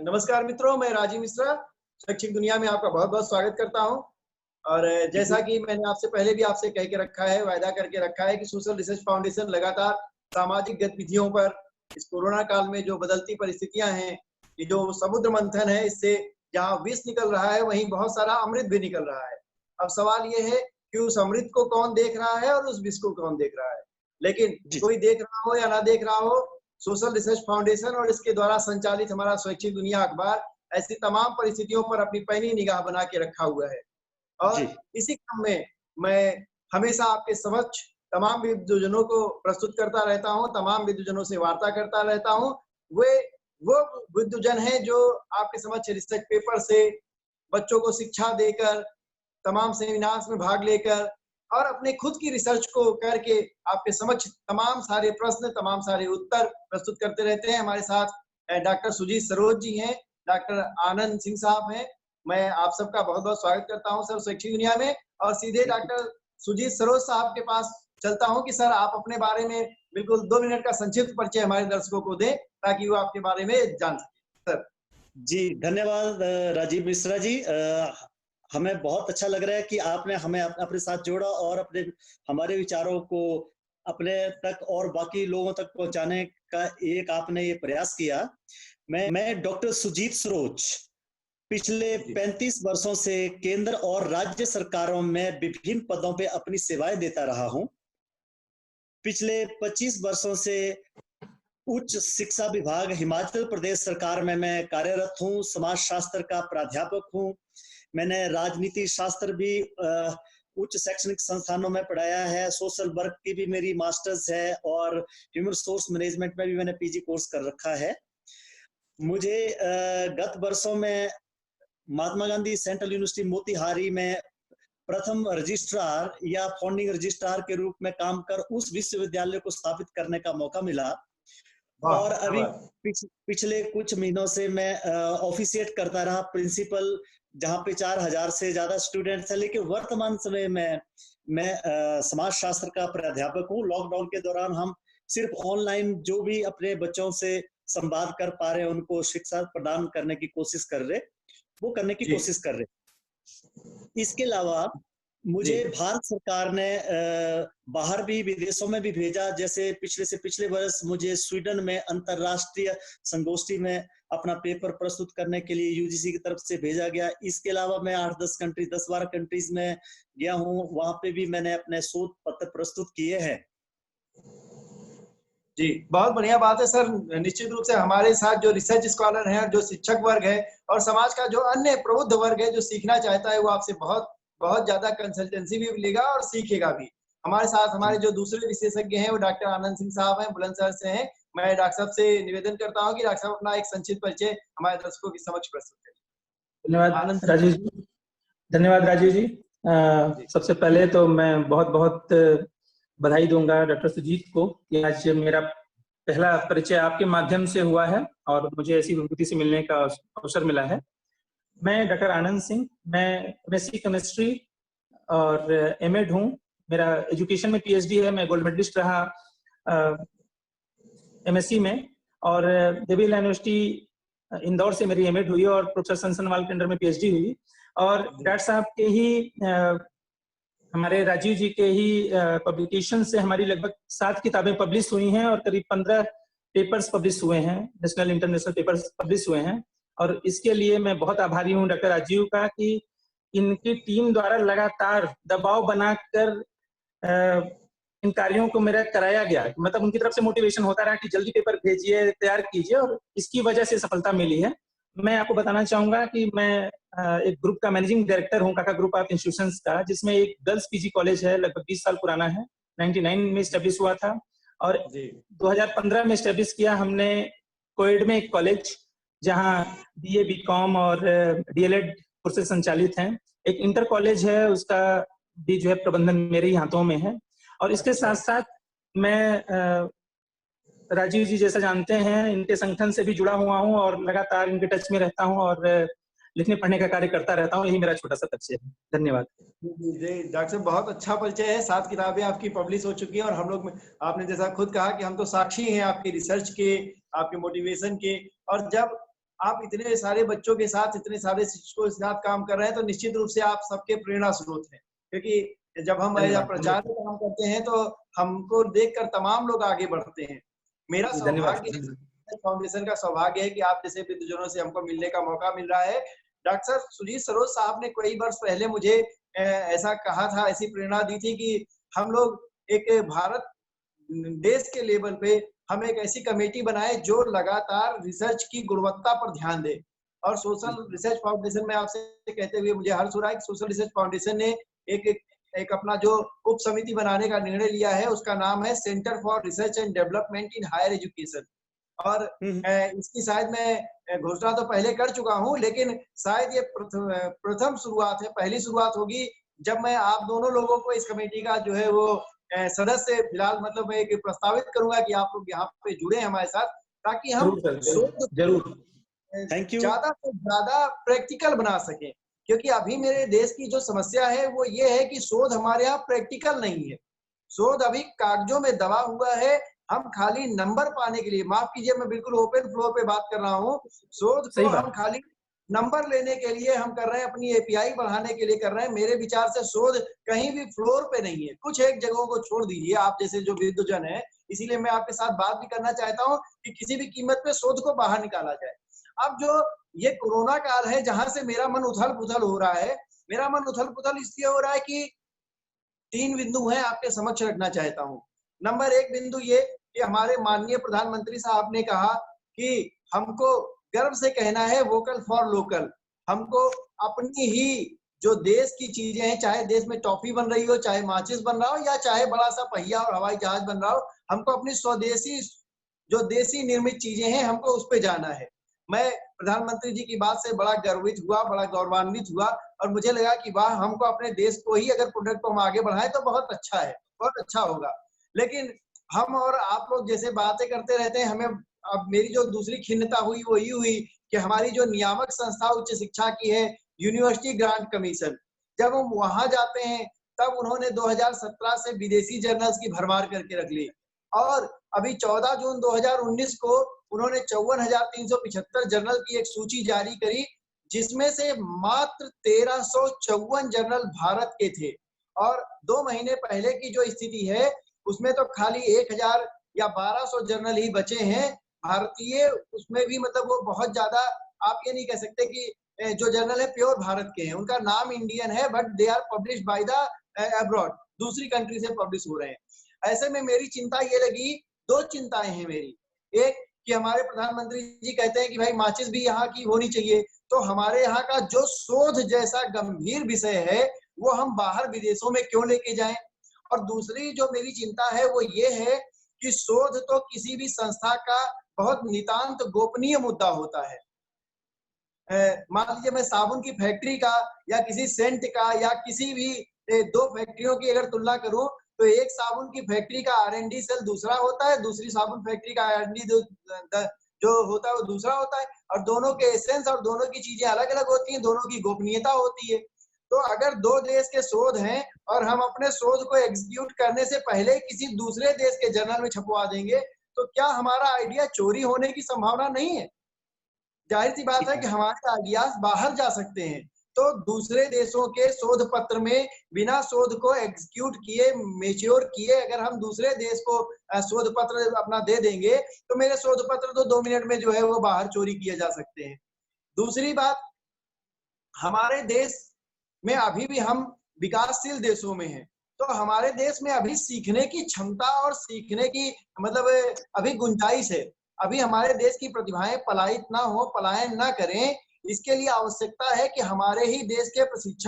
नमस्कार मित्रों, मैं राजीव मिश्रा शैक्षिक दुनिया में आपका बहुत बहुत स्वागत करता हूं। और जैसा कि मैंने आपसे पहले भी आपसे कह के रखा है, वायदा करके रखा है कि सोशल रिसर्च फाउंडेशन लगातार सामाजिक गतिविधियों पर इस कोरोना काल में जो बदलती परिस्थितियां हैं, ये जो समुद्र मंथन है, इससे जहां विष निकल रहा है वहीं बहुत सारा अमृत भी निकल रहा है। अब सवाल ये है कि उस अमृत को कौन देख रहा है और उस विष को कौन देख रहा है। लेकिन कोई देख रहा हो या ना देख रहा हो, सोशल रिसर्च फाउंडेशन और इसके द्वारा संचालित हमारा स्वैच्छिक दुनिया अखबार ऐसी तमाम परिस्थितियों पर अपनी पैनी निगाह बना के रखा हुआ है। और इसी क्रम में मैं हमेशा आपके समक्ष तमाम विद्वजनों को प्रस्तुत करता रहता हूं, तमाम विद्वजनों से वार्ता करता रहता हूं। वो विद्वजन हैं जो आपके समक्ष रिसर्च पेपर से बच्चों को शिक्षा देकर, तमाम सेमिनार्स में भाग लेकर और अपने खुद की रिसर्च को करके आपके समक्ष तमाम सारे प्रश्न, तमाम सारे उत्तर प्रस्तुत करते रहते हैं। हमारे साथ डॉक्टर सुजीत सरोज जी हैं, डॉक्टर आनंद सिंह साहब हैं। मैं आप सबका बहुत बहुत स्वागत करता हूं सर शैक्षिक दुनिया में। और सीधे डॉक्टर सुजीत सरोज साहब के पास चलता हूं कि सर आप अपने बारे में बिल्कुल 2 मिनट का संक्षिप्त परिचय हमारे दर्शकों को दें ताकि वो आपके बारे में जान सके। सर जी, धन्यवाद राजीव मिश्रा जी। हमें बहुत अच्छा लग रहा है कि आपने हमें अपने साथ जोड़ा और हमारे विचारों को अपने तक और बाकी लोगों तक पहुंचाने का एक आपने ये प्रयास किया। मैं डॉक्टर सुजीत सरोज पिछले 35 वर्षों से केंद्र और राज्य सरकारों में विभिन्न पदों पे अपनी सेवाएं देता रहा हूं। पिछले 25 वर्षों से उच्च शिक्षा विभाग हिमाचल प्रदेश सरकार में मैं कार्यरत हूं। समाज शास्त्र का प्राध्यापक हूं। मैंने राजनीति शास्त्र भी उच्च शैक्षणिक संस्थानों में पढ़ाया है। सोशल वर्क की भी मेरी मास्टर्स है और ह्यूमन रिसोर्स मैनेजमेंट में भी मैंने पीजी कोर्स कर रखा है। मुझे गत वर्षों में महात्मा गांधी सेंट्रल यूनिवर्सिटी मोतीहारी में प्रथम रजिस्ट्रार या फाउंडिंग रजिस्ट्रार के रूप में काम कर उस विश्वविद्यालय को स्थापित करने का मौका मिला। और अभी पिछले कुछ महीनों से मैं ऑफिशिएट करता रहा प्रिंसिपल, जहां पे 4000 से ज्यादा स्टूडेंट्स हैं। लेकिन वर्तमान समय में मैं समाज शास्त्र का प्राध्यापक हूँ। लॉकडाउन के दौरान हम सिर्फ ऑनलाइन जो भी अपने बच्चों से संवाद कर पा रहे हैं, उनको शिक्षा प्रदान करने की कोशिश कर रहे, वो करने की कोशिश कर रहे। इसके अलावा मुझे भारत सरकार ने बाहर भी, विदेशों में भी भेजा। जैसे पिछले वर्ष मुझे स्वीडन में अंतरराष्ट्रीय संगोष्ठी में अपना पेपर प्रस्तुत करने के लिए यूजीसी की तरफ से भेजा गया। इसके अलावा मैं 10-12 कंट्रीज में गया हूँ। वहां पे भी मैंने अपने शोध पत्र प्रस्तुत किए हैं। जी, बहुत बढ़िया बात है सर। निश्चित रूप से हमारे साथ जो रिसर्च स्कॉलर हैं, जो शिक्षक वर्ग है और समाज का जो अन्य प्रबुद्ध वर्ग है जो सीखना चाहता है, वो आपसे बहुत बहुत ज्यादा कंसल्टेंसी भी लेगा और सीखेगा भी। हमारे साथ हमारे जो दूसरे विशेषज्ञ हैं वो डॉक्टर आनंद सिंह साहब हैं, बुलंदशहर से हैं। मैं डॉक्टर साहब से निवेदन करता हूँ कि डॉक्टर साहब अपना एक संक्षिप्त परिचय हमारे दर्शकों के समक्ष प्रस्तुत करें। धन्यवाद राजीव जी। धन्यवाद राजीव जी। सबसे पहले तो मैं बहुत बहुत बधाई दूंगा डॉक्टर सुजीत को कि आज मेरा पहला परिचय आपके माध्यम से हुआ है और मुझे ऐसी विभूति से मिलने का अवसर मिला है। मैं डॉक्टर आनंद सिंह, मैं एमएससी केमिस्ट्री और एमएड हूँ। मेरा एजुकेशन में पीएचडी है। मैं गोल्ड मेडलिस्ट रहा एमएससी में और देवीलाल यूनिवर्सिटी इंदौर से मेरी एमएड हुई और प्रोफेसर सनसनवाल के अंडर में पीएचडी हुई। और डॉक्टर साहब के ही हमारे राजीव जी के ही पब्लिकेशन से हमारी लगभग 7 किताबें पब्लिश हुई हैं और करीब 15 पेपर्स पब्लिश हुए हैं, नेशनल इंटरनेशनल पेपर्स पब्लिश हुए हैं। और इसके लिए मैं बहुत आभारी हूँ डॉक्टर राजीव का कि इनकी टीम द्वारा लगातार दबाव बनाकर इन कार्यों को मेरा कराया गया। मतलब उनकी तरफ से मोटिवेशन होता रहा कि जल्दी पेपर भेजिए, तैयार कीजिए, और इसकी वजह से सफलता मिली है। मैं आपको बताना चाहूंगा कि मैं एक ग्रुप का मैनेजिंग डायरेक्टर हूँ, काका ग्रुप ऑफ इंस्टीट्यूशंस का, जिसमें एक गर्ल्स पीजी कॉलेज है, लगभग 20 साल पुराना है, 99 में स्टैब्लिश हुआ था और 2015 में स्टैब्लिश किया हमने कोएड में एक कॉलेज, जहाँ बीए, बीकॉम और डीएलएड कोर्सेज संचालित हैं। एक इंटर कॉलेज है, उसका भी जो है प्रबंधन मेरे ही हाथों में है। और इसके साथ साथ मैं राजीव जी जैसा जानते हैं, इनके संगठन से भी जुड़ा हुआ हूँ और लगातार इनके टच में रहता हूँ और लिखने पढ़ने का कार्य करता रहता हूँ। यही मेरा छोटा सा परिचय है। धन्यवाद। जी डॉक्टर साहब, बहुत अच्छा परिचय है। 7 किताबें आपकी पब्लिश हो चुकी हैं और हम लोग, आपने जैसा खुद कहा कि हम तो साक्षी हैं आपके रिसर्च के, आपके मोटिवेशन के। और जब आप इतने सारे बच्चों के साथ, इतने सारे शिक्षकों के साथ काम कर रहे हैं तो निश्चित रूप से आप सबके प्रेरणा स्रोत हैं, क्योंकि जब हम प्रचार में काम करते हैं तो हमको देखकर तमाम लोग आगे बढ़ते हैं। मेरा सौभाग्य, फाउंडेशन का सौभाग्य है कि आप जैसे विद्वजनों से हमको मिलने का मौका मिल रहा है। डॉक्टर सुजीत सरोज साहब ने कई वर्ष पहले मुझे ऐसा कहा था, ऐसी प्रेरणा दी थी कि हम लोग एक भारत देश के लेवल पे हम एक ऐसी कमेटी बनाए जो लगातार रिसर्च की गुणवत्ता पर ध्यान दे। और सोशल रिसर्च फाउंडेशन में आपसे कहते हुए मुझे हर्ष हो रहा है कि सोशल रिसर्च फाउंडेशन ने एक अपना जो उप समिति बनाने का निर्णय लिया है, उसका नाम है Centre for Research and Development in Higher Education. और इसकी शायद मैं घोषणा तो पहले कर चुका हूं, लेकिन शायद ये प्रथम शुरुआत है, पहली शुरुआत होगी जब मैं आप दोनों लोगों को इस कमेटी का जो है वो सदस्य फिलहाल मतलब मैं एक प्रस्तावित करूंगा कि आप लोग यहाँ पे जुड़े हमारे साथ, ताकि हम जरूर ज्यादा से ज्यादा प्रैक्टिकल बना सकें। क्योंकि अभी मेरे देश की जो समस्या है वो ये है कि शोध हमारे यहाँ प्रैक्टिकल नहीं है। शोध अभी कागजों में दबा हुआ है। हम खाली नंबर पाने के लिए, माफ कीजिए मैं बिल्कुल ओपन फ्लोर पे बात कर रहा हूँ, शोध को हम खाली नंबर लेने के लिए हम कर रहे हैं, अपनी एपीआई बढ़ाने के लिए कर रहे हैं। मेरे विचार से शोध कहीं भी फ्लोर पे नहीं है। कुछ एक जगहों को छोड़ दीजिए, आप जैसे जो विद्वजन है, इसीलिए मैं आपके साथ बात भी करना चाहता हूँ कि किसी भी कीमत पे शोध को बाहर निकाला जाए। अब जो ये कोरोना काल है जहां से मेरा मन उथल पुथल हो रहा है, मेरा मन उथल पुथल इसलिए हो रहा है कि 3 बिंदु हैं, आपके समक्ष रखना चाहता हूँ। नंबर 1 बिंदु ये कि हमारे माननीय प्रधानमंत्री साहब ने कहा कि हमको गर्व से कहना है वोकल फॉर लोकल। हमको अपनी ही जो देश की चीजें हैं, चाहे देश में टॉफी बन रही हो, चाहे माचिस बन रहा हो, या चाहे बड़ा सा पहिया और हवाई जहाज बन रहा हो, हमको अपनी स्वदेशी जो देशी निर्मित चीजें हैं हमको उस पर जाना है। मैं प्रधानमंत्री जी की बात से बड़ा गर्वित हुआ, बड़ा गौरवान्वित हुआ और मुझे लगा कि वाह, हमको अपने देश को ही अगर प्रोडक्ट को हम आगे बढ़ाएं तो बहुत अच्छा है, बहुत अच्छा होगा। लेकिन हम और आप लोग जैसे बातें करते रहते हैं, हमें अब मेरी जो दूसरी खिन्नता हुई वो ये हुई कि हमारी जो नियामक संस्था उच्च शिक्षा की है, यूनिवर्सिटी ग्रांट कमीशन, जब हम वहां जाते हैं तब उन्होंने 2017 से विदेशी जर्नल्स की भरमार करके रख ली और अभी 14 जून 2019 को उन्होंने 54,375 जर्नल की एक सूची जारी करी, जिसमें से मात्र 1354 जर्नल भारत के थे। और 2 महीने पहले की जो स्थिति है उसमें तो खाली 1000 या 1200 जर्नल ही बचे हैं भारतीय। उसमें भी मतलब वो बहुत ज्यादा, आप ये नहीं कह सकते कि जो जर्नल है प्योर भारत के हैं, उनका नाम इंडियन है but they are publish by the abroad, दूसरी कंट्री से पब्लिश हो रहे हैं। ऐसे में मेरी चिंता ये लगी, 2 चिंताएं हैं मेरी। एक कि हमारे प्रधानमंत्री जी कहते हैं कि भाई माचिस भी यहाँ की होनी चाहिए, तो हमारे यहाँ का जो शोध जैसा गंभीर विषय है वो हम बाहर विदेशों में क्यों लेके जाएं। और दूसरी जो मेरी चिंता है वो ये है कि शोध तो किसी भी संस्था का बहुत नितांत गोपनीय मुद्दा होता है। मान लीजिए मैं साबुन की फैक्ट्री का या किसी सेंट का या किसी भी 2 फैक्ट्रियों की अगर तुलना करूं तो एक साबुन की फैक्ट्री का R&D सेल दूसरा होता है, दूसरी साबुन फैक्ट्री का R&D जो होता है वो दूसरा होता है, और दोनों के एसेंस और दोनों की चीजें अलग अलग होती हैं, दोनों की गोपनीयता होती है। तो अगर 2 देश के शोध हैं और हम अपने शोध को एग्जीक्यूट करने से पहले किसी दूसरे देश के जर्नल में छपवा देंगे तो क्या हमारा आइडिया चोरी होने की संभावना नहीं है? जाहिर सी बात है कि हमारे आइडियाज बाहर जा सकते हैं। तो दूसरे देशों के शोध पत्र में बिना शोध को एग्जीक्यूट किए, मेच्योर किए अगर हम दूसरे देश को शोध पत्र अपना दे देंगे तो मेरे शोध पत्र तो 2 मिनट में जो है वो बाहर चोरी किए जा सकते हैं। दूसरी बात, हमारे देश में अभी भी हम विकासशील देशों में हैं, तो हमारे देश में अभी सीखने की क्षमता और सीखने की मतलब अभी गुंजाइश है। अभी हमारे देश की प्रतिभाएं पलायित ना हो, पलायन ना करें, इसके लिए आवश्यकता है कि हमारे ही देश के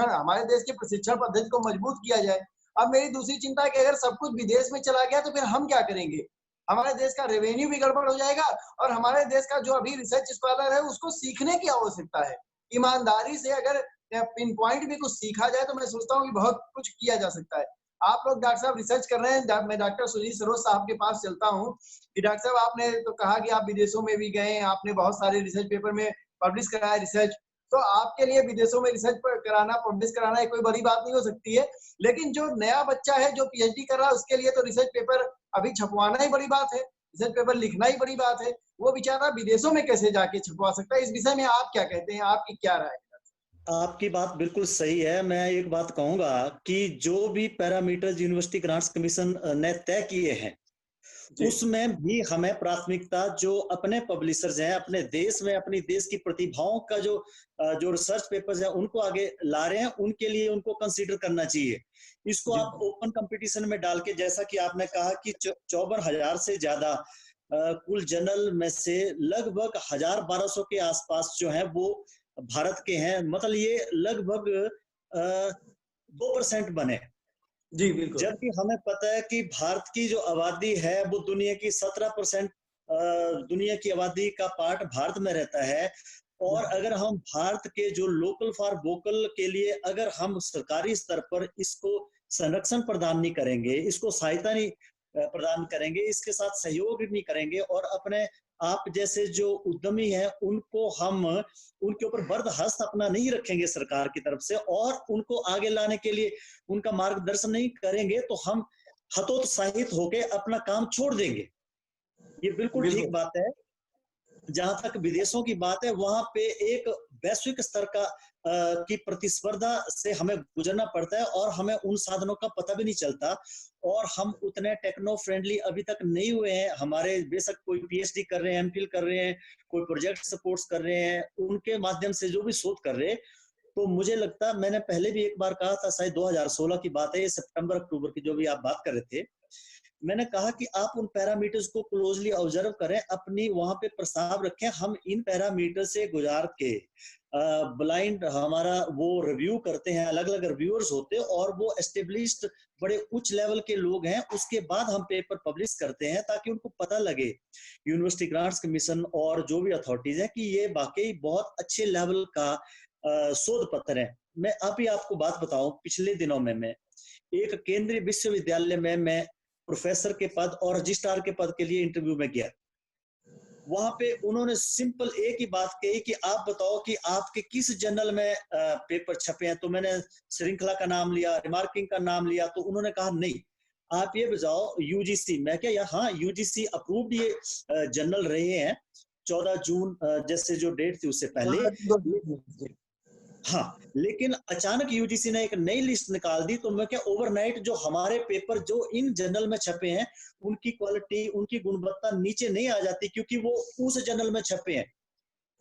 हमारे देश की प्रशिक्षण पद्धति को मजबूत किया जाए। अब मेरी दूसरी चिंता है कि अगर सब कुछ विदेश में चला गया तो फिर हम क्या करेंगे? हमारे देश का रेवेन्यू भी गड़बड़ हो जाएगा और हमारे देश का जो अभी रिसर्च स्कॉलर है उसको सीखने की आवश्यकता है। ईमानदारी से अगर पिन पॉइंट भी कुछ सीखा जाए तो मैं सोचता हूँ कि बहुत कुछ किया जा सकता है। आप लोग डॉक्टर साहब रिसर्च कर रहे हैं, मैं डॉक्टर सुजीत सरोज साहब के पास चलता हूँ कि डॉक्टर साहब आपने तो कहा कि आप विदेशों में भी गए, आपने बहुत सारे रिसर्च पेपर में पब्लिश कराया रिसर्च, तो आपके लिए विदेशों में रिसर्च कराना, पब्लिश कराना कोई बड़ी बात नहीं हो सकती है। लेकिन जो नया बच्चा है जो पीएचडी कर रहा है उसके लिए तो रिसर्च पेपर अभी छपवाना ही बड़ी बात है, रिसर्च पेपर लिखना ही बड़ी बात है। वो बेचारा विदेशों में कैसे जाके छपवा सकता है? इस विषय में आप क्या कहते हैं, आपकी क्या राय है? आपकी बात बिल्कुल सही है। मैं एक बात कहूंगा कि जो भी पैरामीटर्स यूनिवर्सिटी ग्रांट्स कमीशन ने तय किए हैं उसमें भी हमें प्राथमिकता जो अपने पब्लिशर्स हैं अपने देश में अपनी देश की प्रतिभाओं का जो रिसर्च पेपर्स हैं उनको आगे ला रहे हैं, उनके लिए उनको कंसीडर करना चाहिए। इसको आप ओपन कंपटीशन में डाल के, जैसा कि आपने कहा कि 54,000 से ज्यादा कुल जर्नल में से लगभग 1,000-1,200 के आसपास जो है वो भारत के हैं, मतलब ये लगभग 2% बने। जी बिल्कुल। जबकि हमें पता है कि भारत की जो आबादी है वो दुनिया की 17% दुनिया की आबादी का पार्ट भारत में रहता है। और अगर हम भारत के जो लोकल फॉर वोकल के लिए अगर हम सरकारी स्तर पर इसको संरक्षण प्रदान नहीं करेंगे, इसको सहायता नहीं प्रदान करेंगे, इसके साथ सहयोग नहीं करेंगे और अपने आप जैसे जो उद्यमी हैं उनको हम उनके ऊपर बर्दहस्त अपना नहीं रखेंगे सरकार की तरफ से और उनको आगे लाने के लिए उनका मार्गदर्शन नहीं करेंगे तो हम हतोत्साहित होकर अपना काम छोड़ देंगे। ये बिल्कुल ठीक बात है। जहां तक विदेशों की बात है वहां पे एक वैश्विक स्तर का की प्रतिस्पर्धा से हमें गुजरना पड़ता है और हमें उन साधनों का पता भी नहीं चलता और हम उतने टेक्नो फ्रेंडली अभी तक नहीं हुए हैं। हमारे बेशक कोई पीएचडी कर रहे हैं, एमफिल कर रहे हैं, कोई प्रोजेक्ट सपोर्ट्स कर रहे हैं, उनके माध्यम से जो भी शोध कर रहे हैं, तो मुझे लगता, मैंने पहले भी एक बार कहा था, शायद 2016 की बात है, सितंबर अक्टूबर की जो भी आप बात कर रहे थे, मैंने कहा कि आप उन पैरामीटर्स को क्लोजली ऑब्जर्व करें, अपनी वहां पे प्रस्ताव रखें। हम इन पैरामीटर से गुजार के ब्लाइंड हमारा वो रिव्यू करते हैं, अलग अलग रिव्यूअर्स होते हैं और वो एस्टेब्लिश्ड बड़े उच्च लेवल के लोग हैं, उसके बाद हम पेपर पब्लिश करते हैं ताकि उनको पता लगे यूनिवर्सिटी ग्रांट्स कमीशन और जो भी अथॉरिटीज हैं कि ये वाकई बहुत अच्छे लेवल का शोध पत्र है। मैं अभी आपको बात बताऊं, पिछले दिनों में मैं एक केंद्रीय विश्वविद्यालय में मैं प्रोफेसर के पद और रजिस्ट्रार के पद के लिए इंटरव्यू में गया। वहां पे उन्होंने सिंपल एक ही बात कही कि आप बताओ कि आपके किस जर्नल में पेपर छपे हैं। तो मैंने श्रृंखला का नाम लिया, रिमार्किंग का नाम लिया, तो उन्होंने कहा नहीं आप ये बताओ यूजीसी। मैं क्या, हाँ यूजीसी अप्रूव्ड ये जर्नल रहे हैं 14 जून जैसे जो डेट थी उससे पहले। हाँ, लेकिन अचानक यूजीसी ने एक नई लिस्ट निकाल दी, तो मैं क्या ओवरनाइट जो हमारे पेपर जो इन जर्नल में छपे हैं उनकी क्वालिटी, उनकी गुणवत्ता नीचे नहीं आ जाती क्योंकि वो उस जर्नल में छपे हैं।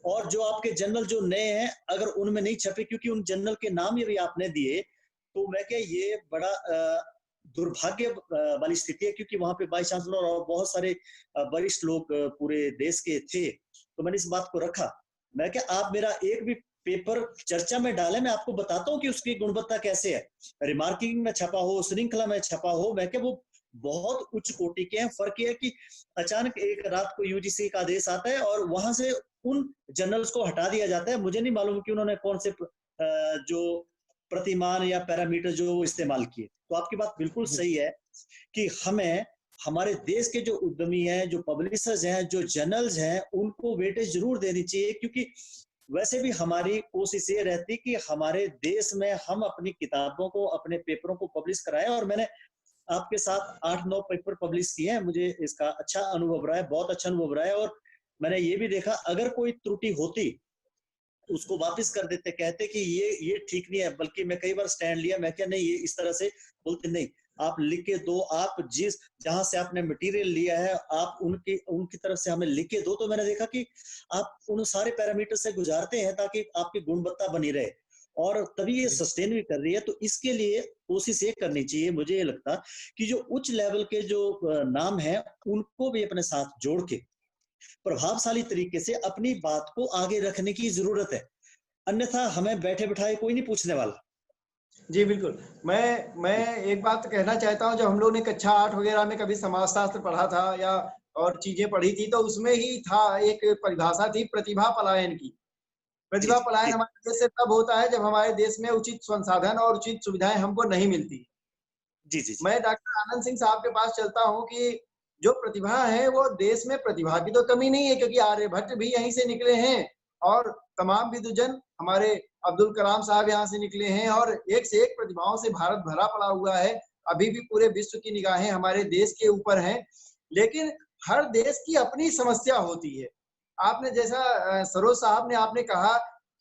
और जो आपके जर्नल जो नए हैं अगर उनमें नहीं छपे क्योंकि उन जर्नल के नाम ये भी आपने दिए, तो मैं क्या ये बड़ा दुर्भाग्य वाली स्थिति है क्योंकि वहां पे वाइस चांसलर और बहुत सारे वरिष्ठ लोग पूरे देश के थे। तो मैंने इस बात को रखा, मैं क्या आप मेरा एक भी पेपर चर्चा में डाले, मैं आपको बताता हूँ कि उसकी गुणवत्ता कैसे है। रिमार्किंग में छपा हो, श्रृंखला में छपा हो, मैं क्या वो बहुत उच्च कोटि के हैं। फर्क यह है कि अचानक एक रात को यूजीसी का आदेश आता है और वहां से उन जर्नल्स को हटा दिया जाता है। मुझे नहीं मालूम कि उन्होंने कौन से जो प्रतिमान या पैरामीटर जो इस्तेमाल किए। तो आपकी बात बिल्कुल सही है कि हमें हमारे देश के जो उद्यमी हैं, जो पब्लिशर्स हैं, जो जर्नल्स हैं, उनको वेटेज जरूर देनी चाहिए क्योंकि वैसे भी हमारी कोशिश ये रहती कि हमारे देश में हम अपनी किताबों को, अपने पेपरों को पब्लिश कराएं। और मैंने आपके साथ 8-9 पेपर पब्लिश किए हैं, मुझे इसका अच्छा अनुभव रहा है, बहुत अच्छा अनुभव रहा है। और मैंने ये भी देखा अगर कोई त्रुटि होती उसको वापस कर देते, कहते कि ये ठीक नहीं है। बल्कि मैं कई बार स्टैंड लिया, मैं क्या नहीं ये इस तरह से बोलते, नहीं आप लिख के दो, आप जिस जहां से आपने मटेरियल लिया है आप उनकी तरफ से हमें लिख के दो। तो मैंने देखा कि आप उन सारे पैरामीटर से गुजारते हैं ताकि आपकी गुणवत्ता बनी रहे और तभी ये सस्टेन भी कर रही है। तो इसके लिए कोशिश ये करनी चाहिए, मुझे ये लगता कि जो उच्च लेवल के जो नाम है उनको भी अपने साथ जोड़ के प्रभावशाली तरीके से अपनी बात को आगे रखने की जरूरत है, अन्यथा हमें बैठे बिठाए कोई नहीं पूछने वाला। जी बिल्कुल। मैं एक बात कहना चाहता हूँ, जब हम लोग ने कक्षा 8 वगैरह में कभी समाजशास्त्र पढ़ा था या और चीजें पढ़ी थी, तो उसमें ही था एक परिभाषा थी प्रतिभा पलायन की। प्रतिभा पलायन हमारे देश से तब होता है जब हमारे देश में उचित संसाधन और उचित सुविधाएं हमको नहीं मिलती। जी। मैं डॉक्टर आनंद सिंह साहब के पास चलता हूँ कि जो प्रतिभा है वो देश में प्रतिभा की तो कमी नहीं है क्योंकि आर्यभट्ट भी यहीं से निकले हैं, और तमाम विद्वजन, हमारे अब्दुल कलाम साहब यहाँ से निकले हैं और एक से एक प्रतिभाओं से भारत भरा पड़ा हुआ है। अभी भी पूरे विश्व की निगाहें हमारे देश के ऊपर हैं, लेकिन हर देश की अपनी समस्या होती है। आपने जैसा सरोज साहब ने आपने कहा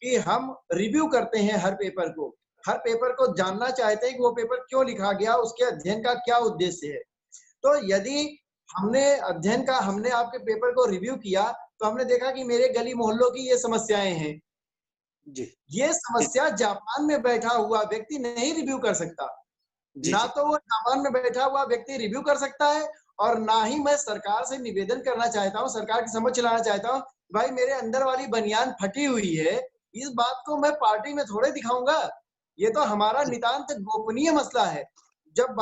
कि हम रिव्यू करते हैं हर पेपर को जानना चाहते हैं कि वो पेपर क्यों लिखा गया, उसके अध्ययन का क्या उद्देश्य है। तो यदि हमने आपके पेपर को रिव्यू किया तो हमने देखा कि मेरे गली मोहल्लों की ये समस्याएं हैं जी। ये समस्या जापान में बैठा हुआ व्यक्ति नहीं रिव्यू कर सकता। ना तो वो जापान में बैठा हुआ व्यक्ति रिव्यू कर सकता है और ना ही मैं सरकार से निवेदन करना चाहता हूँ, सरकार की समझ चलाना चाहता हूँ, भाई मेरे अंदर वाली बनियान फटी हुई है, इस बात को मैं पार्टी में थोड़े दिखाऊंगा। ये तो हमारा नितांत गोपनीय मसला है। जब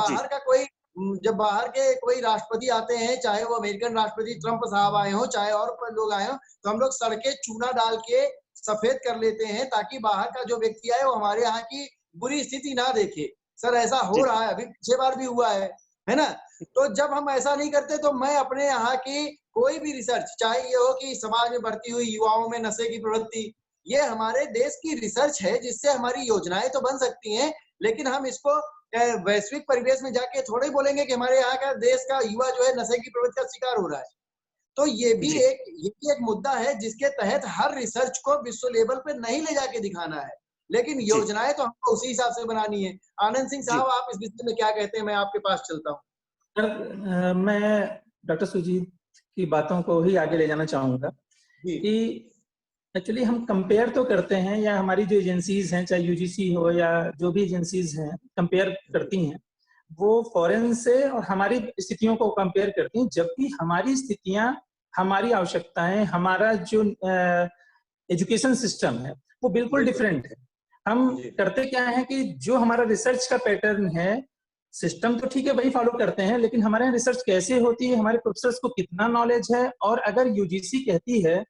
बाहर के कोई राष्ट्रपति आते हैं, चाहे वो अमेरिकन राष्ट्रपति ट्रंप साहब आए हो, चाहे और लोग आए हो, तो हम लोग सड़कें चूना डाल के सफेद कर लेते हैं ताकि बाहर का जो व्यक्ति आए वो हमारे यहाँ की बुरी स्थिति ना देखे। सर ऐसा हो रहा है, अभी पिछले बार भी हुआ है ना। तो जब हम ऐसा नहीं करते तो मैं अपने यहाँ की कोई भी रिसर्च, चाहे ये हो कि समाज में बढ़ती हुई युवाओं में नशे की प्रवृत्ति, ये हमारे देश की रिसर्च है जिससे हमारी योजनाएं तो बन सकती हैं, लेकिन हम इसको वैश्विक परिवेश में जाके थोड़े बोलेंगे कि हमारे यहाँ का देश का युवा जो है नशे की प्रवृत्ति का शिकार हो रहा है। तो ये भी एक मुद्दा है जिसके तहत हर रिसर्च को विश्व लेवल पे नहीं ले जाके दिखाना है, लेकिन योजनाएं तो हमको उसी हिसाब से बनानी है। आनंद सिंह साहब, आप इस विषय में क्या कहते हैं? मैं आपके पास चलता हूँ। मैं डॉक्टर सुजीत की बातों को ही आगे ले जाना चाहूंगा कि एक्चुअली हम कंपेयर तो करते हैं, या हमारी जो एजेंसीज हैं, चाहे यूजीसी हो या जो भी एजेंसीज हैं, कंपेयर करती हैं, वो फॉरेन से और हमारी स्थितियों को कंपेयर करती हैं, जबकि हमारी स्थितियां, हमारी आवश्यकताएं, हमारा जो एजुकेशन सिस्टम है वो बिल्कुल डिफरेंट है। हम करते क्या है कि जो हमारा रिसर्च का पैटर्न है, सिस्टम तो ठीक है वही फॉलो करते हैं, लेकिन हमारे यहाँ रिसर्च कैसे होती है, हमारे प्रोफेसर्स को कितना नॉलेज है, और अगर यूजीसी कहती है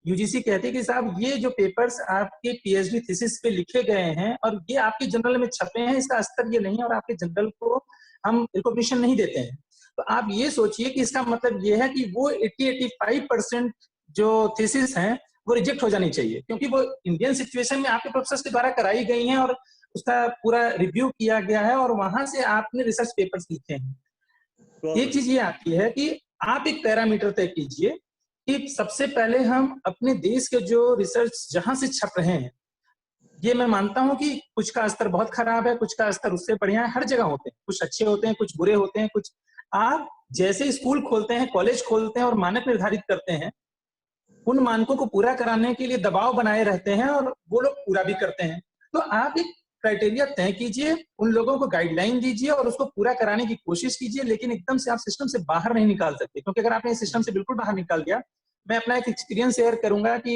कि साहब ये जो पेपर्स आपके पीएचडी थीसिस पे लिखे गए हैं और ये आपके जर्नल में छपे हैं, इसका स्तर ये नहीं है और आपके जर्नल को हम रिकॉग्निशन नहीं देते हैं, तो आप ये सोचिए कि इसका मतलब ये है कि वो 80-85% जो थीसिस हैं वो रिजेक्ट हो जानी चाहिए, क्योंकि वो इंडियन सिचुएशन में आपके प्रोफेसर्स के द्वारा कराई गई हैं और उसका पूरा रिव्यू किया गया है और वहां से आपने रिसर्च पेपर्स लिखे हैं। एक चीज ये आती है कि आप एक पैरामीटर तय कीजिए कि सबसे पहले हम अपने देश के जो रिसर्च जहां से छप रहे हैं, ये मैं मानता हूं कि कुछ का स्तर बहुत खराब है, कुछ का स्तर उससे बढ़िया है, हर जगह होते हैं, कुछ अच्छे होते हैं, कुछ बुरे होते हैं, कुछ आप जैसे स्कूल खोलते हैं, कॉलेज खोलते हैं और मानक निर्धारित करते हैं, उन मानकों को पूरा कराने के लिए दबाव बनाए रहते हैं और वो लोग पूरा भी करते हैं। तो आप एक क्राइटेरिया तय कीजिए, उन लोगों को गाइडलाइन दीजिए और उसको पूरा कराने की कोशिश कीजिए, लेकिन एकदम से आप सिस्टम से बाहर नहीं निकाल सकते, क्योंकि अगर आपने सिस्टम से बिल्कुल बाहर निकाल दिया, मैं अपना एक एक्सपीरियंस शेयर करूंगा कि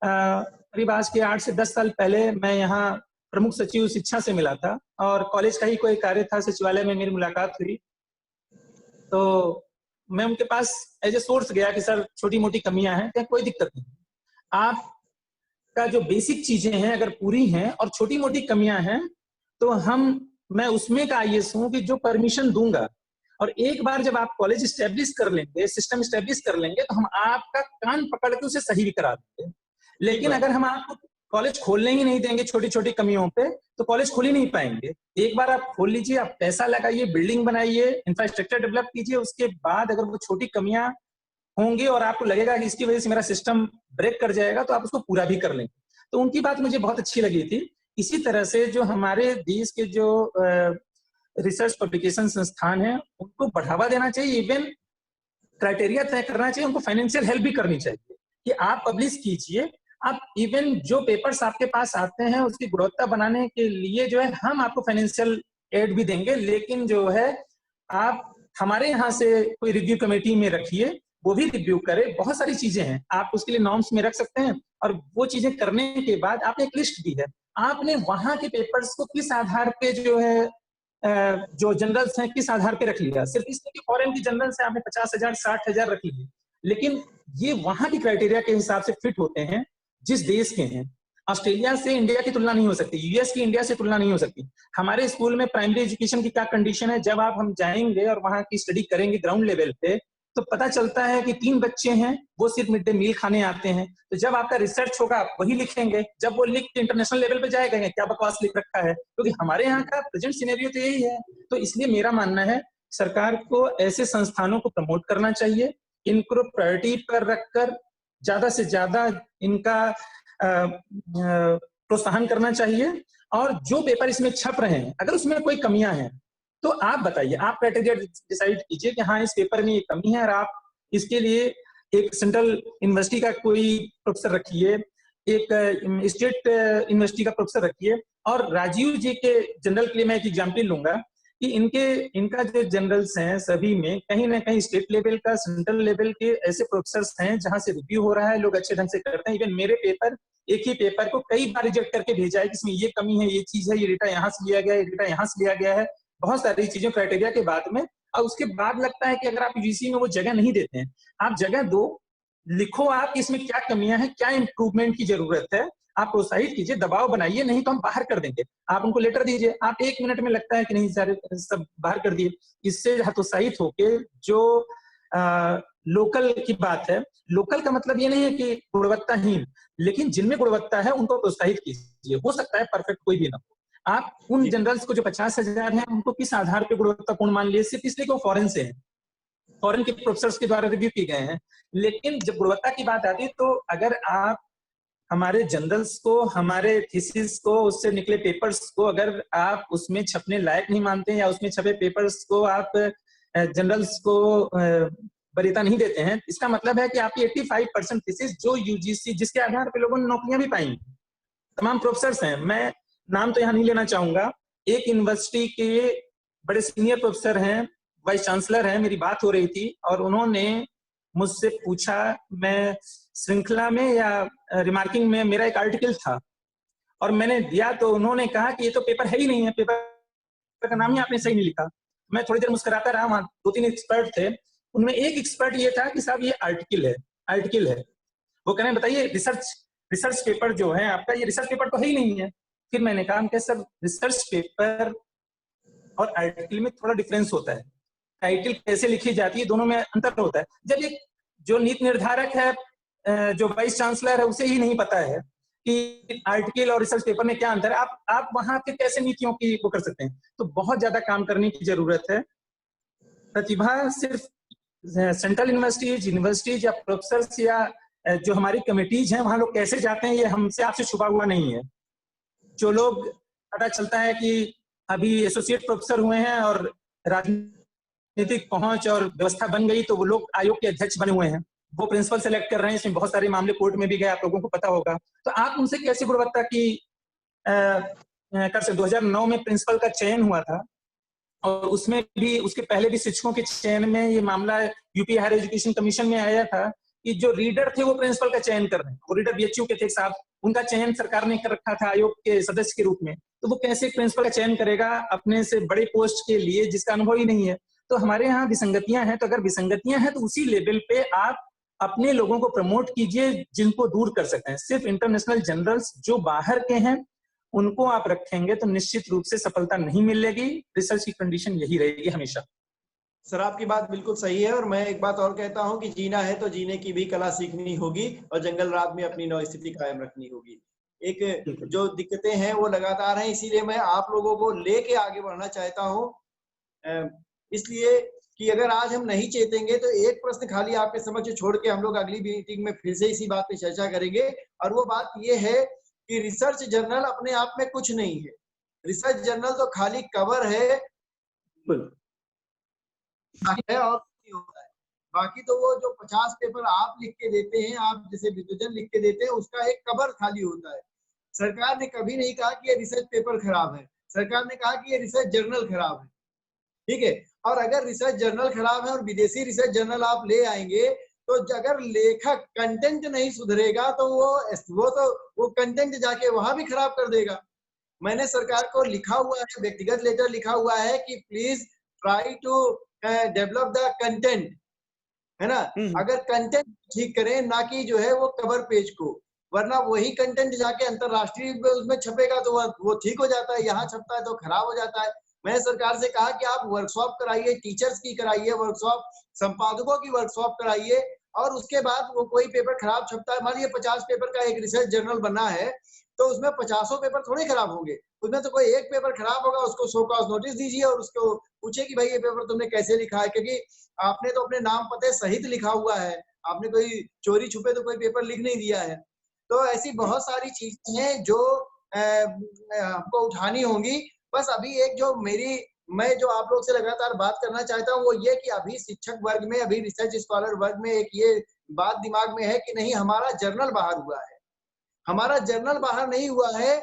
करीब आज के 8 से 10 साल पहले मैं यहाँ प्रमुख सचिव शिक्षा से मिला था और कॉलेज का ही कोई कार्य था, सचिवालय में मेरी मुलाकात हुई, तो मैं उनके पास एज ए सोर्स गया कि सर छोटी मोटी कमियां हैं क्या? कोई दिक्कत नहीं, आपका जो बेसिक चीजें हैं अगर पूरी हैं और छोटी मोटी कमियां हैं तो मैं उसमें का आईएएस हूं कि जो परमिशन दूंगा, और एक बार जब आप कॉलेज स्टैब्लिश कर लेंगे, सिस्टम स्टैब्लिश कर लेंगे, तो हम आपका कान पकड़ के उसे सही भी करा देंगे। लेकिन अगर हम आपको कॉलेज खोलने ही नहीं देंगे छोटी छोटी कमियों पे, तो कॉलेज खोल ही नहीं पाएंगे। एक बार आप खोल लीजिए, आप पैसा लगाइए, बिल्डिंग बनाइए, इंफ्रास्ट्रक्चर डेवलप कीजिए, उसके बाद अगर वो छोटी कमियां होंगी और आपको लगेगा कि इसकी वजह से मेरा सिस्टम ब्रेक कर जाएगा, तो आप उसको पूरा भी कर लेंगे। तो उनकी बात मुझे बहुत अच्छी लगी थी। इसी तरह से जो हमारे देश के जो रिसर्च पब्लिकेशन संस्थान है उनको बढ़ावा देना चाहिए, इवन क्राइटेरिया तय करना चाहिए, उनको फाइनेंशियल हेल्प भी करनी चाहिए कि आप पब्लिश कीजिए। आप इवन जो पेपर्स आपके पास आते हैं उसकी गुणवत्ता बनाने के लिए जो है हम आपको फाइनेंशियल एड भी देंगे, लेकिन जो है आप हमारे यहाँ से कोई रिव्यू कमेटी में रखिए, वो भी रिव्यू करे। बहुत सारी चीजें हैं, आप उसके लिए नॉर्म्स में रख सकते हैं और वो चीजें करने के बाद आपने एक लिस्ट दी है, आपने वहां के पेपर्स को किस आधार पे जो है जो जनरल्स हैं किस आधार पे रख लिया। सिर्फ इसलिए कि फॉरेन की जनरल से आपने 50,000 60,000 रख लिए, लेकिन ये वहां की क्राइटेरिया के हिसाब से फिट होते हैं जिस देश के हैं। ऑस्ट्रेलिया से इंडिया की तुलना नहीं हो सकती, यूएस की इंडिया से तुलना नहीं हो सकती। हमारे स्कूल में प्राइमरी एजुकेशन की क्या कंडीशन है, जब हम जाएंगे और वहां की स्टडी करेंगे ग्राउंड लेवल पे, तो पता चलता है कि 3 बच्चे हैं, वो सिर्फ मिड डे मील खाने आते हैं। तो जब आपका रिसर्च होगा आप वही लिखेंगे, जब वो लिख के इंटरनेशनल लेवल पे जाएगा क्या बकवास लिख रखा है, क्योंकि हमारे यहाँ का प्रेजेंट सिनेरियो तो यही है। तो इसलिए मेरा मानना है सरकार को ऐसे संस्थानों को प्रमोट करना चाहिए, इनको प्रायोरिटी पर रखकर ज्यादा से ज्यादा इनका प्रोत्साहन करना चाहिए। और जो पेपर इसमें छप रहे हैं अगर उसमें कोई कमियां हैं तो आप बताइए, आप क्राइटेरिया डिसाइड कीजिए कि हाँ इस पेपर में ये कमी है, और आप इसके लिए एक सेंट्रल यूनिवर्सिटी का कोई प्रोफेसर रखिए, एक स्टेट यूनिवर्सिटी का प्रोफेसर रखिए। और राजीव जी के जनरल के लिए मैं एक एग्जाम्पल लूंगा कि इनका जो जनरल्स हैं सभी में कहीं ना कहीं स्टेट लेवल का, सेंट्रल लेवल के ऐसे प्रोफेसर्स हैं जहां से रिव्यू हो रहा है, लोग अच्छे ढंग से करते हैं। इवन मेरे पेपर, एक ही पेपर को कई बार रिजेक्ट करके भेजा है कि इसमें ये कमी है, ये चीज है, ये डेटा यहाँ से लिया गया है, ये डेटा यहाँ से लिया गया है, बहुत सारी चीजें क्राइटेरिया के बाद में। और उसके बाद लगता है कि अगर आप यूजीसी में वो जगह नहीं देते हैं, आप जगह दो, लिखो आप इसमें क्या कमियां हैं, क्या इंप्रूवमेंट की जरूरत है, आप प्रोत्साहित कीजिए, दबाव बनाइए, नहीं तो हम बाहर कर देंगे। आप उनको लेटर दीजिए, आप 1 मिनट में लगता है कि नहीं सारे सब बाहर कर दिए। इससे हतोत्साहित होके जो लोकल की बात है, लोकल का मतलब ये नहीं है कि गुणवत्ताहीन, लेकिन जिनमें गुणवत्ता है उनको प्रोत्साहित कीजिए। हो सकता है परफेक्ट कोई भी ना हो। आप उन जनरल्स को जो 50,000 हैं उनको किस आधार पर गुणवत्तापूर्ण मान लिए? सिर्फ इसलिए कि वो फॉरेन से हैं, फॉरेन के प्रोफेसर्स के द्वारा रिव्यू किए गए हैं। लेकिन जब गुणवत्ता की बात आती है तो अगर आप हमारे जनरल्स को, हमारे थीसिस को, उससे निकले पेपर्स को अगर आप उसमें छपने लायक नहीं मानते हैं, या उसमें छपे पेपर्स को आप जनरल्स को वरीयता नहीं देते हैं, इसका मतलब है कि आपकी 85% थीसिस जो यूजीसी, जिसके आधार पर लोगों ने नौकरियां भी पाई, तमाम प्रोफेसर्स हैं, मैं नाम तो यहाँ नहीं लेना चाहूंगा, एक यूनिवर्सिटी के बड़े सीनियर प्रोफेसर हैं, वाइस चांसलर हैं, मेरी बात हो रही थी और उन्होंने मुझसे पूछा, मैं श्रृंखला में या रिमार्किंग में मेरा एक आर्टिकल था और मैंने दिया, तो उन्होंने कहा कि ये तो पेपर है ही नहीं है, पेपर का नाम ही आपने सही नहीं लिखा। मैं थोड़ी देर मुस्कुराता रहा, वहां 2-3 एक्सपर्ट थे, उनमें एक एक्सपर्ट ये था कि साहब ये आर्टिकल है। वो कह रहे हैं बताइए रिसर्च पेपर जो है आपका, ये रिसर्च पेपर तो है ही नहीं है। फिर मैंने कहा सर रिसर्च पेपर और आर्टिकल में थोड़ा डिफरेंस होता है, टाइटल कैसे लिखी जाती है दोनों में अंतर होता है। जब एक जो नीति निर्धारक है, जो वाइस चांसलर है, उसे ही नहीं पता है कि आर्टिकल और रिसर्च पेपर में क्या अंतर है, आप वहां के कैसे नीतियों की वो कर सकते हैं? तो बहुत ज्यादा काम करने की जरूरत है। प्रतिभा सिर्फ सेंट्रल यूनिवर्सिटीज या प्रोफेसर्स या जो हमारी कमिटीज हैं वहां लोग कैसे जाते हैं, ये हमसे आपसे छुपा हुआ नहीं है। जो लोग पता चलता है कि अभी एसोसिएट प्रोफेसर हुए हैं और राजनीतिक पहुंच और व्यवस्था बन गई, तो वो लोग आयोग के अध्यक्ष बने हुए हैं, वो प्रिंसिपल सेलेक्ट कर रहे हैं, इसमें बहुत सारे मामले कोर्ट में भी गए, आप लोगों को पता होगा। तो आप उनसे कैसे गुणवत्ता की कर सकते? 2009 में प्रिंसिपल का चयन हुआ था और उसमें भी, उसके पहले भी शिक्षकों के चयन में ये मामला यूपी हायर एजुकेशन कमीशन में आया था कि जो रीडर थे वो प्रिंसिपल का चयन कर रहे हैं, वो रीडर बीएचयू के थे साहब, उनका चयन सरकार ने कर रखा था आयोग के सदस्य के रूप में। तो वो कैसे प्रिंसिपल का चयन करेगा अपने से बड़े पोस्ट के लिए जिसका अनुभव ही नहीं है? तो हमारे यहाँ विसंगतियां हैं। तो अगर विसंगतियां हैं तो उसी लेवल पे आप अपने लोगों को प्रमोट कीजिए जिनको दूर कर सकते हैं। सिर्फ इंटरनेशनल जनरल्स जो बाहर के हैं उनको आप रखेंगे तो निश्चित रूप से सफलता नहीं मिलेगी। रिसर्च की कंडीशन यही रहेगी हमेशा। सर आपकी बात बिल्कुल सही है, और मैं एक बात और कहता हूं कि जीना है तो जीने की भी कला सीखनी होगी और जंगल रात में अपनी नौ स्थिति कायम रखनी होगी। एक जो दिक्कतें हैं वो लगातार हैं, इसीलिए मैं आप लोगों को लेके आगे बढ़ना चाहता हूं। इसलिए कि अगर आज हम नहीं चेतेंगे तो एक प्रश्न खाली आपके समक्ष छोड़ के हम लोग अगली मीटिंग में फिर से इसी बात पे चर्चा करेंगे, और वो बात ये है कि रिसर्च जर्नल अपने आप में कुछ नहीं है। रिसर्च जर्नल तो खाली कवर है और नहीं होता है। बाकी तो वो जो 50 पेपर आप लिख के देते हैं, आप जैसे विद्वजन लिख के देते हैं, उसका एक कवर खाली होता है। सरकार ने कभी नहीं कहा कि ये रिसर्च पेपर खराब है, सरकार ने कहा कि ये रिसर्च जर्नल खराब है, ठीक है। और अगर रिसर्च जर्नल खराब है और विदेशी रिसर्च जर्नल आप ले आएंगे, तो अगर लेखक कंटेंट नहीं सुधरेगा तो वो कंटेंट जाके वहां भी खराब कर देगा। मैंने सरकार को लिखा हुआ है, व्यक्तिगत लेटर लिखा हुआ है कि please try to develop the content, है ना। अगर कंटेंट ठीक करें, ना कि जो है वो कवर पेज को, वरना वही कंटेंट जाके अंतरराष्ट्रीय उसमें छपेगा तो वो ठीक हो जाता है, यहाँ छपता है तो खराब हो जाता है। मैंने सरकार से कहा कि आप वर्कशॉप कराइए, टीचर्स की कराइए वर्कशॉप, संपादकों की वर्कशॉप कराइए, और उसके बाद वो कोई पेपर खराब छपता है, मान लीजिए 50 पेपर का एक रिसर्च जर्नल बनना है, तो उसमें 50 पेपर थोड़े खराब होंगे, उसमें तो कोई एक पेपर खराब होगा, उसको शो कॉज नोटिस दीजिए और उसको पूछिए कि भाई ये पेपर तुमने कैसे लिखा है, क्योंकि आपने तो अपने नाम पते सहित लिखा हुआ है, आपने कोई चोरी छुपे तो कोई पेपर लिख नहीं दिया है। तो ऐसी बहुत सारी चीजें हैं जो हमको उठानी होंगी। बस अभी एक जो मैं जो आप लोग से लगातार बात करना चाहता हूँ वो ये कि अभी शिक्षक वर्ग में, अभी रिसर्च स्कॉलर वर्ग में एक ये बात दिमाग में है कि नहीं, हमारा जर्नल बाहर हुआ है, हमारा जर्नल बाहर नहीं हुआ है,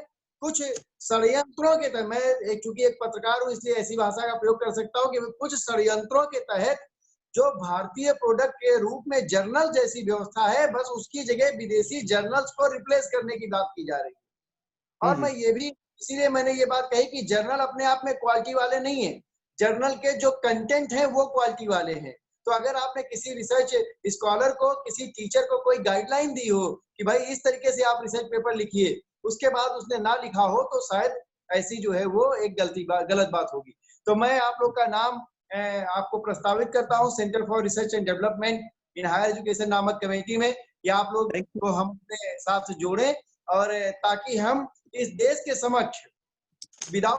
कुछ षड्यंत्रों के तहत, मैं चूंकि एक पत्रकार हूं इसलिए ऐसी भाषा का प्रयोग कर सकता हूं कि कुछ षड्यंत्रों के तहत जो भारतीय प्रोडक्ट के रूप में जर्नल जैसी व्यवस्था है, बस उसकी जगह विदेशी जर्नल्स को रिप्लेस करने की बात की जा रही है। और मैं ये भी, इसीलिए मैंने ये बात कही कि जर्नल अपने आप में क्वालिटी वाले नहीं है, जर्नल के जो कंटेंट है वो क्वालिटी वाले हैं। तो अगर आपने किसी रिसर्च स्कॉलर को, किसी टीचर को कोई गाइडलाइन दी हो कि भाई इस तरीके से आप रिसर्च पेपर लिखिए, उसके बाद उसने ना लिखा हो, तो शायद ऐसी जो है वो एक गलत बात होगी। तो मैं आप लोग का नाम आपको प्रस्तावित करता हूँ Centre for Research and Development in Higher Education नामक कमेटी में, कि आप लोग को हम अपने साथ जोड़ें, और ताकि हम इस देश के समक्ष विदाउट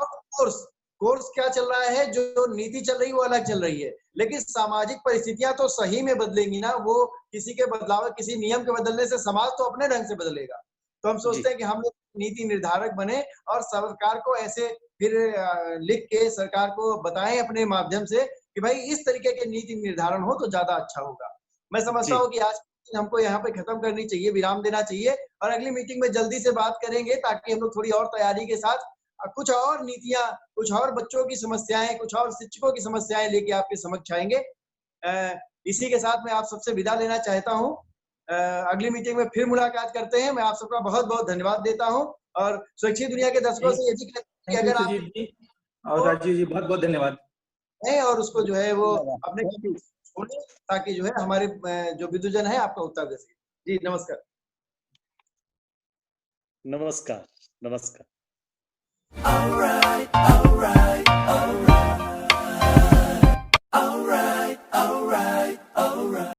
कोर्स क्या चल रहा है, जो नीति चल रही है वो अलग चल रही है, लेकिन सामाजिक परिस्थितियां तो सही में बदलेंगी ना, वो किसी के बदलाव, किसी नियम के बदलने से समाज तो अपने ढंग से बदलेगा। तो हम सोचते हैं कि हम लोग नीति निर्धारक बने और सरकार को ऐसे फिर लिख के सरकार को बताएं अपने माध्यम से कि भाई इस तरीके के नीति निर्धारण हो तो ज्यादा अच्छा होगा। मैं समझता हूँ कि आज हमको यहाँ पे खत्म करनी चाहिए, विराम देना चाहिए, और अगली मीटिंग में जल्दी से बात करेंगे ताकि हम लोग थोड़ी और तैयारी के साथ कुछ और नीतियां, कुछ और बच्चों की समस्याएं, कुछ और शिक्षकों की समस्याएं लेके आपके समक्ष आएंगे। इसी के साथ मैं आप सबसे विदा लेना चाहता हूं। अगली मीटिंग में फिर मुलाकात करते हैं। मैं आप सबका बहुत बहुत धन्यवाद देता हूं, और सुरक्षित दुनिया के दर्शकों से ये भी कहता हूं कि अगर आप और राजीव जी बहुत बहुत धन्यवाद है और उसको जो है वो अपने छोड़े, ताकि जो है हमारे जो विद्वजन है आपका उत्तर दे सके। जी नमस्कार। नमस्कार। नमस्कार। All right.